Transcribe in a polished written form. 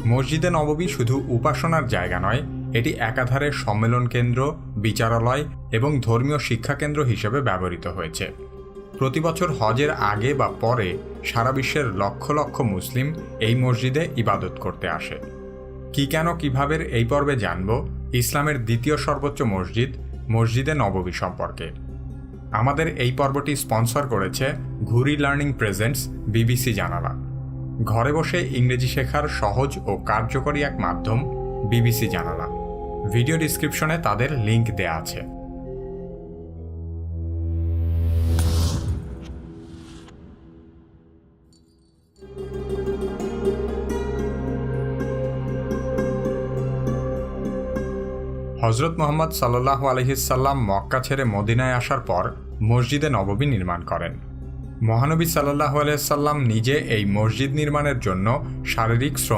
মসজিদে নববী শুধু উপাসনার জায়গা নয়, এটি একাধারে সম্মেলন কেন্দ্র, বিচারালয় এবং ধর্মীয় শিক্ষাকেন্দ্র হিসেবে ব্যবহৃত হয়েছে। প্রতিবছর হজের আগে বা পরে সারা বিশ্বের লক্ষ লক্ষ মুসলিম এই মসজিদে ইবাদত করতে আসে। কেন কিভাবে এই পর্বে জানব ইসলামের দ্বিতীয় সর্বোচ্চ মসজিদ মসজিদে নববী সম্পর্কে। আমাদের এই পর্বটি স্পন্সর করেছে ঘুরি লার্নিং প্রেজেন্টস বিবিসি জানালা। ঘরে বসে ইংরেজি শেখার সহজ ও কার্যকরী এক মাধ্যম বিবিসি জানালা। ভিডিও ডিসক্রিপশনে তাদের লিংক দেয়া আছে। হজরত মুহাম্মদ সাল্লাল্লাহু আলাইহি সাল্লাম মক্কা ছেড়ে মদিনায় আসার পর মসজিদে নববী নির্মাণ করেন। মহানবী সাল্লাল্লাহু আলাইহি সাল্লাম নিজে এই মসজিদ নির্মাণের জন্য শারীরিক শ্রম